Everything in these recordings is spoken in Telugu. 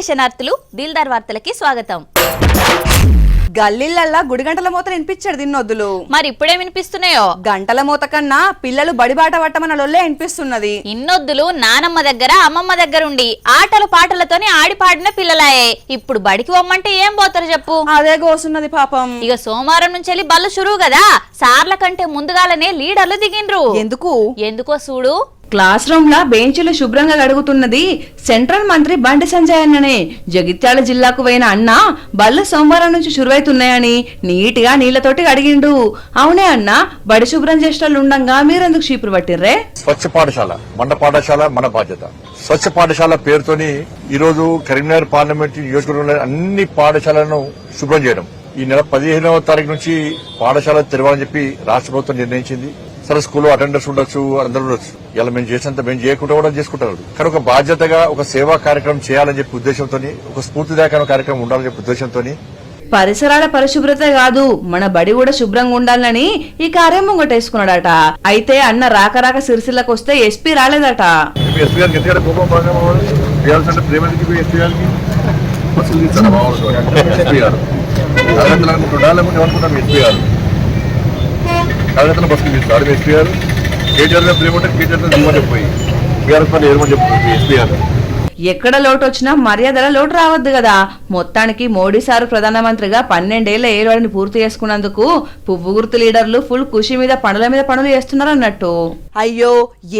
శనార్థులు దిల్దార్ వార్తలకి స్వాగతం. గల్లీలల్లా గుడి గంటల మూత వినిపించాడు దిన్నొద్దులు. మరి ఇప్పుడే వినిపిస్తున్నాయో? గంటల మూత కన్నా పిల్లలు బడిబాట పట్టమన్న లొల్లే వినిపిస్తున్నది. ఇన్నొద్దులు నానమ్మ దగ్గర అమ్మమ్మ దగ్గర ఉండి ఆటలు పాటలతోని ఆడిపాడిన పిల్లలాయే. ఇప్పుడు బడికి పొమ్మంటే ఏం పోతారు చెప్పు? అదే గోసున్నది పాపం. ఇక సోమవారం నుంచి వెళ్ళి బళ్ళు షురువు కదా. సార్ల కంటే ముందుగాలనే లీడర్లు దిగిండ్రు. ఎందుకో చూడు. క్లాస్ రూమ్ లా బెంచీలు శుభ్రంగా గడుగుతున్నది సెంట్రల్ మంత్రి బండి సంజయ్ అన్ననే. జగిత్యాల జిల్లాకు పోయిన అన్న బళ్ళు సోమవారం నుంచి శురువైతున్నాయని నీట్ గా నీళ్లతోటి అడిగిండు. అవునే అన్న, బడి శుభ్రం చేసేటోళ్ళు ఉండంగా మీరెందుకు చీపురు పట్టిర్రే? స్వచ్ఛ పాఠశాల మన పాఠశాల మన బాధ్యత. స్వచ్ఛ పాఠశాల పేరుతోని ఈ రోజు కరీంనగర్ పార్లమెంట్ నియోజకవర్గంలో అన్ని పాఠశాలను శుభ్రం చేయడం. ఈ నెల 15వ తారీఖు నుంచి పాఠశాల తెరవాలని చెప్పి రాష్ట్ర ప్రభుత్వం నిర్ణయించింది. సరే, స్కూల్లో అటెండర్స్ ఉండొచ్చు, అందరూ ఉండొచ్చు. ఇలా మేము చేసినంత మేము చేయకుండా కూడా చేసుకుంటారు. కానీ ఒక బాధ్యతగా ఒక సేవా కార్యక్రమం చేయాలని చెప్పి ఉద్దేశంతో, ఒక స్ఫూర్తిదాయక కార్యక్రమం ఉండాలని చెప్పి ఉద్దేశంతో పరిసరాల పరిశుభ్రత కాదు మన బడి కూడా శుభ్రంగా ఉండాలని ఈ కార్యం ముంగటేసుకున్నాడట. అయితే అన్న రాక సిరిసిల్లకు వస్తే ఎస్పీ రాలేదట. కార్యకర్తల బస్సులు తీస్తారు ఎస్పీ గారు. కేటీఆర్ గారు ప్రేమంటే కేటీఆర్ దిగమని చెప్పి బీఆర్ఎస్ పని ఏమని చెప్తున్నారు ఎస్పీ గారు. ఎక్కడ లోటు వచ్చినా మర్యాదల లోటు రావద్దు కదా. మొత్తానికి మోడీ సారు ప్రధానమంత్రిగా 12 ఏళ్ల ఏలువాడిని పూర్తి చేసుకున్నందుకు పువ్వు గుర్తు లీడర్లు ఫుల్ ఖుషి మీద పనులు చేస్తున్నారు అన్నట్టు. అయ్యో,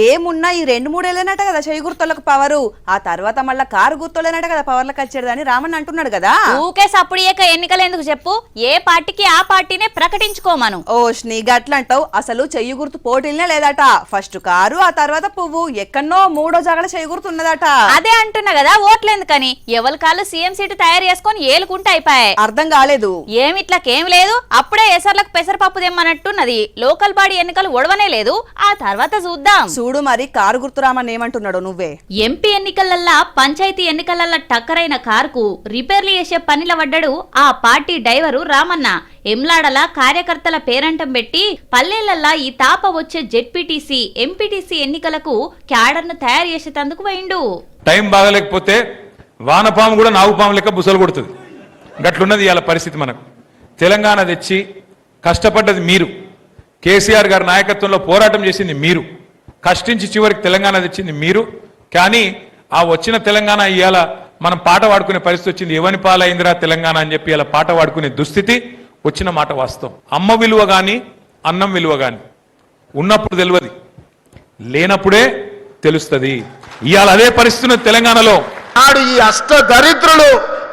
ఏమున్నా ఈ 2-3 ఏళ్ళేనట కదా చెయ్యి గుర్తులకు పవరు. ఆ తర్వాత మళ్ళా కారు గుర్తులేనట కదా పవర్లకు వచ్చేదని రామన్ అంటున్నాడు కదా. ఊకే సప్పుడియక ఎన్నికలు ఎందుకు చెప్పు? ఏ పార్టీకి ఆ పార్టీనే ప్రకటించుకోమను. ఓ నీ గట్లంటావు. అసలు చెయ్యి గుర్తు పోటీలనే లేదట. ఫస్ట్ కారు, ఆ తర్వాత పువ్వు. ఎక్కడో 3వ జాగల చెయ్యి గుర్తు ఉన్నదట. అదే అంటున్నా కదా, ఓట్లేందుకని ఎవరి కాళ్ళు సీఎం సీటు తయారు చేసుకుని ఏలుకుంటే అయిపోయాయి. అర్థం కాలేదు. ఏమిట్లకేం లేదు, అప్పుడే ఎసర్లకు పెసరపప్పు తెమ్మన్నట్టున్నది. లోకల్ బాడీ ఎన్నికలు ఒడవనే లేదు. ఆ తర్వాత చూద్దాం. చూడు మరి కారు గుర్తు రామని ఏమంటున్నాడు నువ్వే. ఎంపీ ఎన్నికలల్లా పంచాయతీ ఎన్నికలల్లా టక్కరైన కారుకు రిపేర్లు చేసే పనిల పడ్డాడు ఆ పార్టీ డ్రైవరు రామన్న. ఎమ్లాడల కార్యకర్తల పేరంటం పెట్టి పల్లెలల్లా ఈ తాప వచ్చే జెడ్పీటీసీ ఎంపీటీసీ ఎన్నికలకు క్యాడర్ను తయారు చేసేందుకు పోయిండు. టైం బాగలేకపోతే వానపాము కూడా నాగుపాము లెక్క బుసలు కొడుతుంది. గట్లున్నది ఇవాళ పరిస్థితి. మనకు తెలంగాణ తెచ్చి కష్టపడ్డది మీరు, కేసీఆర్ గారి నాయకత్వంలో పోరాటం చేసింది మీరు, కష్టించి చివరికి తెలంగాణ తెచ్చింది మీరు. కానీ ఆ వచ్చిన తెలంగాణ ఇవాళ మనం పాట పాడుకునే పరిస్థితి వచ్చింది. ఎవని పాలైందిరా తెలంగాణ అని చెప్పి ఇలా పాట పాడుకునే దుస్థితి వచ్చిన మాట వాస్తవం. అమ్మ విలువ గాని అన్నం విలువ గాని ఉన్నప్పుడు తెలియదు, లేనప్పుడే తెలుస్తుంది. ఇవాళ అదే పరిస్థితి తెలంగాణలో. నాడు ఈ అష్ట దరిద్రులు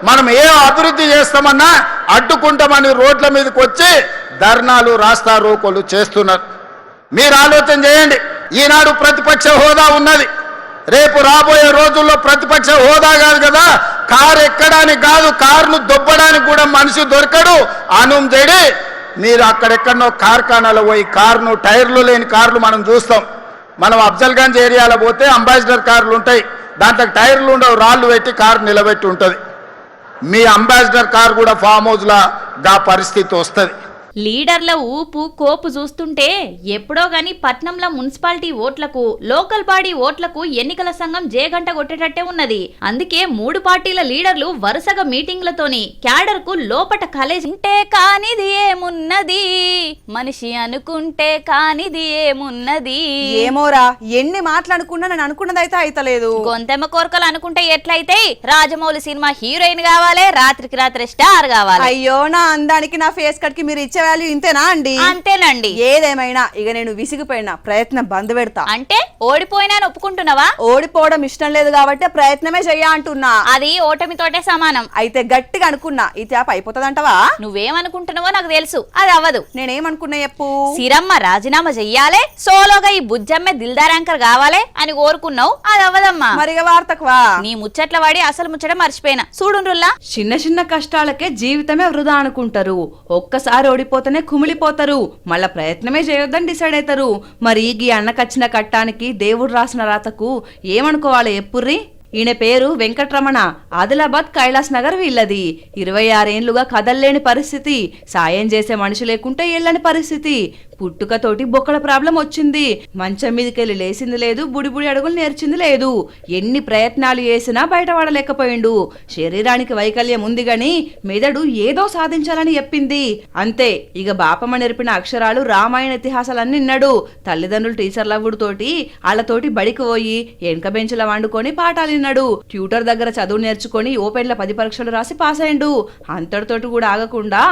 మనం ఏ అభివృద్ధి చేస్తామన్నా అడ్డుకుంటామని రోడ్ల మీదకి వచ్చి ధర్నాలు రాస్తా రోకోలు చేస్తున్నారు. మీరు ఆలోచన చేయండి. ఈనాడు ప్రతిపక్ష హోదా ఉన్నది. రేపు రాబోయే రోజుల్లో ప్రతిపక్ష హోదా కాదు కదా, కారు ఎక్కడానికి కాదు, కారును దొబ్బడానికి కూడా మనిషి దొరకడు. అనుం చెడి మీరు అక్కడెక్కడనో కార్ఖానాలో పోయి కారును టైర్లు లేని కార్లు మనం చూస్తాం. మనం అఫ్జల్గంజ్ ఏరియాలో పోతే అంబాసిడర్ కార్లు ఉంటాయి, దాంట్లో టైర్లు ఉండవు, రాళ్ళు పెట్టి కారు నిలబెట్టి ఉంటుంది. మీ అంబాసిడర్ కార్ కూడా ఫామ్ హౌస్ లా గా పరిస్థితి వస్తుంది. లీడర్ల ఊపు కోపు చూస్తుంటే ఎప్పుడో గాని పట్నంలో మున్సిపాలిటీ ఓట్లకు లోకల్ బాడీ ఓట్లకు ఎన్నికల సంఘం జేగంట కొట్టేటట్టే ఉన్నది. అందుకే 3 పార్టీల లీడర్లు వరుసగా మీటింగ్లతోని క్యాడర్ కు లోపట కలేజ్ ఉంటే కానిది ఏమున్నది, మనిషి అనుకుంటే కానిది ఏమున్నది. ఏమోరా, ఎన్ని మాట్లాడుకున్నా నేను అనుకున్నది అయితే అయితలేదు. గొంతెమ్మ కోరికలు అనుకుంటే ఎట్లయితే? రాజమౌళి సినిమా హీరోయిన్ కావాలి, రాత్రికి రాత్రి స్టార్ కావాలి. అయ్యో, నా అందానికి నా ఫేస్ కట్ కి మీరు ఇచ్చే వాల్యూ ఇంతేనా అండి? అంతేనండి. ఏదేమైనా ఇక నేను విసిగిపోయినా ప్రయత్నం బంద్ పెడతా. అంటే ఓడిపోయినా ఒప్పుకుంటున్నావా? ఓడిపోవడం ఇష్టం లేదు కాబట్టి ప్రయత్నమే చెయ్య అంటున్నా. అది ఓటమితోటే సమానం. అయితే గట్టిగా అనుకున్నా ఈ ట్యాప్ అయిపోతుందంటవా? నువ్వేమనుకుంటున్నావో నాకు తెలుసు, అది అవ్వదు. నేనేమనుకున్నా చెప్పు. సిరమ్మ రాజీనామా చెయ్యాలే, సోలోగా ఈ బుజ్జమ్మే దిల్దార్ యాంకర్ కావాలే అని కోరుకున్నావు, అది అవ్వదమ్మా. మరిగా వార్తకువా నీ ముచ్చట్ల వాడి అసలు ముచ్చట మర్చిపోయినా. చూడుండ్రుల్లా, చిన్న కష్టాలకే జీవితమే వృధా అనుకుంటారు. ఒక్కసారి ఓడిపోతేనే కుమిలిపోతారు, మళ్ళా ప్రయత్నమే చేయొద్దని డిసైడ్ అవుతారు. మరి ఈ అన్నకచ్చిన కట్టానికి దేవుడు రాసిన రాతకు ఏమనుకోవాలి ఎప్పుర్రి? ఈయన పేరు వెంకటరమణ. ఆదిలాబాద్ కైలాస్ నగర్ వీళ్ళది. 26 ఏళ్లుగా కదల్లేని పరిస్థితి, సాయం చేసే మనిషి లేకుంటే ఎల్లని పరిస్థితి. పుట్టుకతోటి బొక్కల ప్రాబ్లం వచ్చింది. మంచం మీదకెళ్ళి లేచింది లేదు, బుడి అడుగులు నేర్చింది లేదు. ఎన్ని ప్రయత్నాలు చేసినా బయటపడలేకపోయిండు. శరీరానికి వైకల్యం ఉంది గాని మెదడు ఏదో సాధించాలని చెప్పింది. అంతే, ఇక బాపమ్మ నేర్పిన అక్షరాలు రామాయణ ఇతిహాసాలన్నీ విన్నాడు. తల్లిదండ్రులు టీచర్ల తోటి వాళ్ళతోటి బడికి పోయి వెనక బెంచుల వండుకొని పాఠాలు విన్నాడు. ట్యూటర్ దగ్గర చదువు నేర్చుకొని ఓపెన్ల 10 పరీక్షలు రాసి పాస్ అయ్యిండు. అంతటితోటి కూడా ఆగకుండా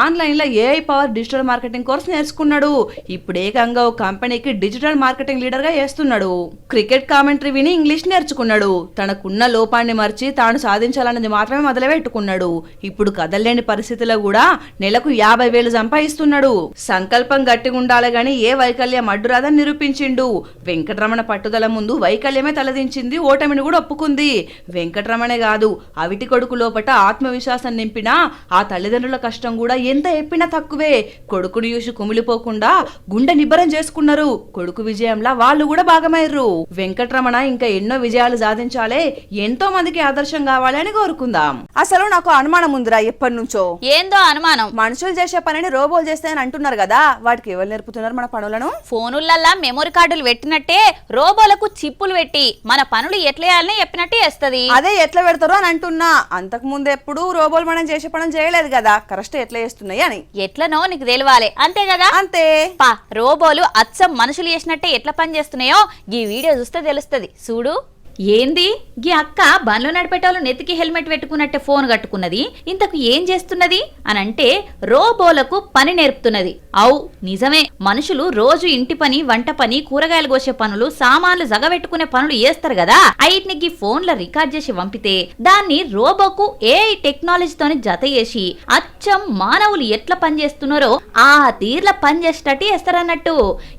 ఆన్లైన్ లో AI power digital marketing course నేర్చుకున్నాడు. ఇప్పుడు ఏకంగా ఓ కంపెనీకి డిజిటల్ మార్కెటింగ్ లీడర్ గా చేస్తున్నాడు. క్రికెట్ కామెంటరీ విని ఇంగ్లీష్ నేర్చుకున్నాడు. తనకున్న లోపాన్ని మర్చి తాను సాధించాలన్నది మాత్రమే మొదలుపెట్టుకున్నాడు. ఇప్పుడు కదలలేని పరిస్థితిలో కూడా నెలకు 50,000 సంపాదిస్తున్నాడు. సంకల్పం గట్టిగా ఉండాలి గాని ఏ వైకల్యం అడ్డురాదని నిరూపించిండు. వెంకటరమణ పట్టుదల ముందు వైకల్యమే తలదించింది, ఓటమిని కూడా ఒప్పుకుంది. వెంకటరమణే కాదు, అవిటి కొడుకు లోపట ఆత్మవిశ్వాసం నింపినా ఆ తల్లిదండ్రుల కష్టం కూడా ఎంత ఎప్పినా తక్కువే. కొడుకుని చూసి కుమిలిపోకుండా గుండె నిబ్బరం చేసుకున్నారు. కొడుకు విజయంలా వాళ్ళు కూడా భాగమయ్యారు. వెంకటరమణ ఇంకా ఎన్నో విజయాలు సాధించాలే, ఎంతో మందికి ఆదర్శం కావాలి అని కోరుకుందాం. అసలు నాకు అనుమానం ఉందిరా ఎప్పటి నుంచో. ఏందో అనుమానం? మనుషులు చేసే పనిని రోబోలు చేస్తాయని అంటున్నారు కదా, వాటికి ఎవరు నేర్పుతున్నారు మన పనులను? ఫోనులల్లా మెమొరీ కార్డులు పెట్టినట్టే రోబోలకు చిప్పులు పెట్టి మన పనులు ఎట్లా చేయాలని చెప్పినట్టే చేస్తది. అదే ఎట్లా పెడతారు అని అంటున్నా. అంతకు ముందు ఎప్పుడు రోబోలు మనం చేసే పనులు చేయలేదు కదా, కరెక్ట్ ఎట్లా చేస్తున్నాయి అని. ఎట్లనో నీకు తెలియాలి, అంతే కదా? అంతే. పా, రోబోలు అచ్చం మనుషులు చేసినట్టే ఎట్లా పని చేస్తున్నాయో ఈ వీడియో చూస్తే తెలుస్తది. చూడు. ఏంది గీ అక్క బండ్లు నడిపేటోళ్ళు నెత్తికి హెల్మెట్ పెట్టుకున్నట్టే ఫోన్ కట్టుకున్నది, ఇంతకు ఏం చేస్తున్నది అని అంటే రోబోలకు పని నేర్పుతున్నది. అవు నిజమే, మనుషులు రోజు ఇంటి పని, వంట పని, కూరగాయలు కోసే పనులు, సామాన్లు జగబెట్టుకునే పనులు చేస్తారు కదా, అయిట్ని గీ ఫోన్ల రికార్డ్ చేసి పంపితే దాన్ని రోబోకు AI టెక్నాలజీతోని జత చేసి అచ్చం మానవులు ఎట్లా పని చేస్తున్నారో ఆ తీర్ల పని చేసేటట్టు చేస్తారన్నట్టు.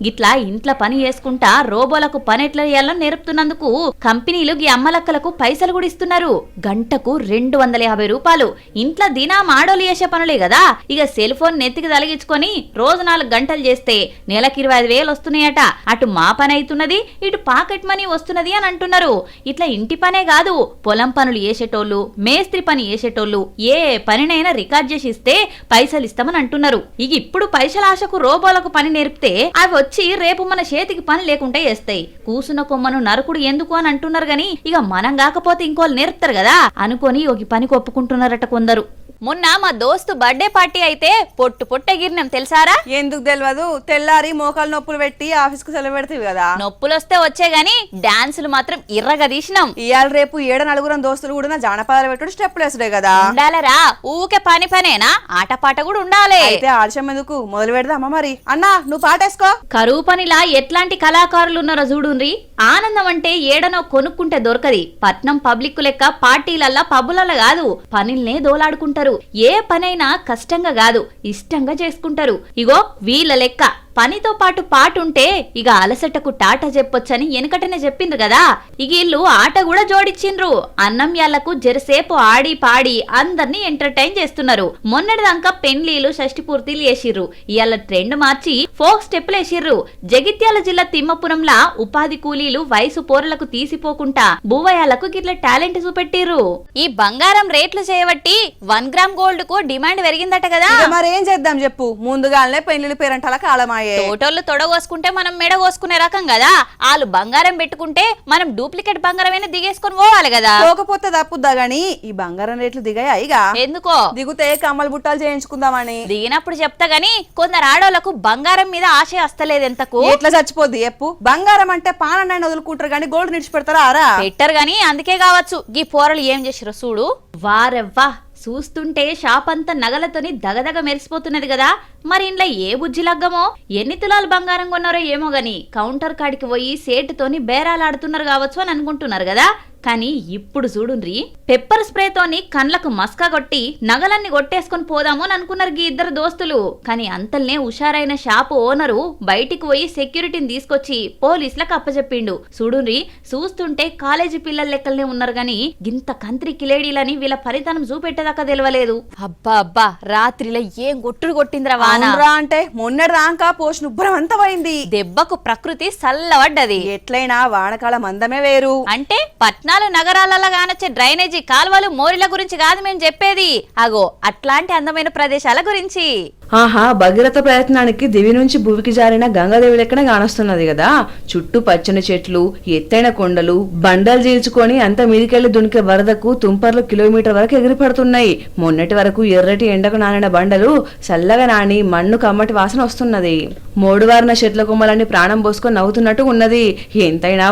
గిట్లా ఇంట్లో పని చేసుకుంటా రోబోలకు పని ఎట్లా చేయాలని నేర్పుతున్నందుకు కంపెనీలు ఈ అమ్మలక్కలకు పైసలు కూడా ఇస్తున్నారు. గంటకు 250 రూపాయలు. ఇంట్లో దినం ఆడోలు చేసే పనులే కదా, ఇక సెల్ ఫోన్ నెత్తికి తలిగించుకొని రోజు 4 గంటలు చేస్తే నెలకి 25,000 వస్తున్నాయట. అటు మా పని అవుతున్నది, ఇటు పాకెట్ మనీ వస్తున్నది అని అంటున్నారు. ఇట్లా ఇంటి పనే కాదు, పొలం పనులు చేసేటోళ్ళు, మేస్త్రి పని చేసేటోళ్ళు ఏ పనినైనా రికార్డ్ చేసి ఇస్తే పైసలు ఇస్తామని అంటున్నారు. ఇక ఇప్పుడు పైసల ఆశకు రోబోలకు పని నేర్పితే అవి వచ్చి రేపు మన చేతికి పని లేకుండా చేస్తాయి. కూసున్న కొమ్మను నరకుడు ఎందుకు అని అంటున్నారు గాని ఇక మనం కాకపోతే ఇంకోళ్ళు నేర్పుతారు కదా అనుకొని ఒక పనికి ఒప్పుకుంటున్నారట కొందరు. మొన్న మా దోస్తు బర్త్డే పార్టీ అయితే పొట్టు ఎగిరినాం తెలుసారా? ఎందుకు తెలియదు, తెల్లారి మోకాలు నొప్పులు పెట్టి ఆఫీస్ కు సెలవు పెడతావి కదా. నొప్పులు వస్తే వచ్చే గాని డాన్సులు మాత్రం ఇర్రగా తీసినాం. ఇవాళ రేపు 7 దోస్తులు కూడా జానపదాలు పెట్టుడు స్టెప్పులు వేసుడే కదా. ఉండాలరా, ఊకే పనేనా, ఆటపాట కూడా ఉండాలి. అయితే ఆలస్యం ఎందుకు, మొదలు పెడదామా మరి? అన్నా నువ్వు పాటేసుకో. కరువు పనిలా ఎట్లాంటి కళాకారులు ఉన్నారో చూడుండ్రి. ఆనందం అంటే ఏడనో కొనుక్కుంటే దొరకది. పట్నం పబ్లిక్ లెక్క పార్టీలల్లా పబ్బులల్లా కాదు, పనిల్నే దోలాడుకుంటారు. ఏ పనైనా కష్టంగా కాదు, ఇష్టంగా చేసుకుంటారు. ఇగో వీళ్ళ లెక్క పనితో పాటు పాటుంటే ఇక అలసటకు టాటా చెప్పొచ్చని వెనకటనే చెప్పిండ్రు కదా. ఇక వీళ్ళు ఆట కూడా జోడిచ్చిండ్రు. అన్నం యాళ్లకు జరసేపు ఆడి పాడి అందరినీ ఎంటర్టైన్ చేస్తున్నారు. మొన్నటిదాకా పెండ్లీలు, షష్టి పూర్తిలు వేసిర్రు. ఇవాళ ట్రెండ్ మార్చి ఫోక్ స్టెప్పులు వేసిర్రు. జగిత్యాల జిల్లా తిమ్మపురంలా ఉపాధి కూలీలు వయసు పోరలకు తీసిపోకుండా భూవయాలకు గిట్ల టాలెంట్ చూపెట్టిర్రు. ఈ బంగారం రేట్లు చేయబట్టి 1 గ్రామ్ గోల్డ్ కు డిమాండ్ పెరిగిందట కదా. మరి ఏం చేద్దాం చెప్పు, ముందుగానే పెళ్లిళ్ళు పేరంటాల కాలమాయ. తోటోళ్ళు తొడగోసుకుంటే మనం మెడగోసుకునే రకం కదా, వాళ్ళు బంగారం పెట్టుకుంటే మనం డూప్లికేట్ బంగారమైనా దిగేసుకొని పోవాలి కదా. పోకపోతే తప్పుద్దా గాని ఈ బంగారం రేట్లు దిగాయా? ఇక ఎందుకో దిగుతే కమ్మల బుట్టాలు చేయించుకుందామని. దిగినప్పుడు చెప్తా గాని కొందరు ఆడోళ్లకు బంగారం మీద ఆశ వస్తలేదు. ఎంతకు ఎట్లా చచ్చిపోద్ది చెప్పు? బంగారం అంటే పానన్నాయని వదులుకుంటారు గాని గోల్డ్ నిడిచిపెడతారా? ఆరా పెట్టరు గాని అందుకే కావచ్చు గీ పోరలు ఏం చేసిరో చూడు. వారెవ్వా, చూస్తుంటే షాప్ అంతా నగలతోని దగదగ మెరిసిపోతున్నది కదా. మరి ఇంట్లో ఏ బుజ్జి లగ్గమో, ఎన్ని తులాలు బంగారం కొన్నారో ఏమో గాని కౌంటర్ కాడికి పోయి సేటుతోని బేరాలాడుతున్నారు కావచ్చు అని అనుకుంటున్నారు కదా. కానీ ఇప్పుడు చూడుండ్రి, పెప్పర్ స్ప్రేతోని కండ్లకు మస్కా కొట్టి నగలన్నీ కొట్టేసుకొని పోదాము అని అనుకున్నారు గీ ఇద్దరు దోస్తులు. కానీ అంతల్నే హుషారైన షాపు ఓనరు బయటికి పోయి సెక్యూరిటీని తీసుకొచ్చి పోలీసులకు అప్పచెప్పిండు. చూడుండ్రి, చూస్తుంటే కాలేజీ పిల్లల లెక్కలనే ఉన్నారు గాని గింత కంత్రి కిలేడీలని వీళ్ళ ఫలితానం చూపెట్టేదాకా తెలియలేదు. అబ్బా అబ్బా, రాత్రిలో ఏం కొట్టుడు కొట్టిందిరా వాన. అంటే మొన్నటి దాకా పోషణ ఉబ్బరం అంతా పోయింది. దెబ్బకు ప్రకృతి సల్లవడ్డది. ఎట్లయినా వానకాలం అందమే వేరు. అంటే పట్నాలు నగరాలలో కానొచ్చే డ్రైనేజీ కాల్వలు, మోరిల గురించి కాదు మేము చెప్పేది, అగో అట్లాంటి అందమైన ప్రదేశాల గురించి. ఆహా, భగీరథ ప్రయత్నానికి దివి నుంచి భూమికి జారిన గంగాదేవి లెక్కన కానొస్తున్నది కదా. చుట్టూ పచ్చని చెట్లు, ఎత్తైన కొండలు, బండలు చీల్చుకొని అంత మీదికెళ్లి దునికే వరదకు తుంపర్లు కిలోమీటర్ వరకు ఎగిరిపడుతున్నాయి. మొన్నటి వరకు ఎర్రటి ఎండకు నానిన బండలు చల్లగా నాని మన్ను కమ్మటి వాసన వస్తున్నది. మోడువారిన చెట్ల కొమ్మలన్నీ ప్రాణం పోసుకొని నవ్వుతున్నట్టు ఉన్నది. ఎంతైనా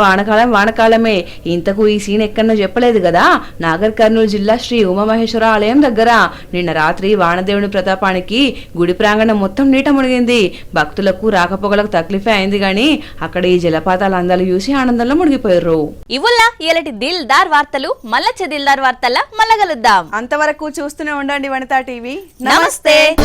వానకాలమే. ఇంతకు ఈ సీన్ ఎక్కడో చెప్పలేదు కదా. నాగర్ కర్నూలు జిల్లా శ్రీ ఉమామహేశ్వర ఆలయం దగ్గర నిన్న రాత్రి వానదేవుని ప్రతాపానికి గుడి ప్రాంగణం మొత్తం నీట మునిగింది. భక్తులకు రాకపోకలకు తక్లీఫే అయింది గాని అక్కడ ఈ జలపాతాల అందాలు చూసి ఆనందంలో మునిగిపోయారు. ఇవుల్లా ఇలాంటి దిల్దార్ వార్తలు మళ్ళా దిల్దార్ వార్తల్లా మళ్ళా కలుద్దాం. అంతవరకు చూస్తూనే ఉండండి వనితా టీవీ. నమస్తే.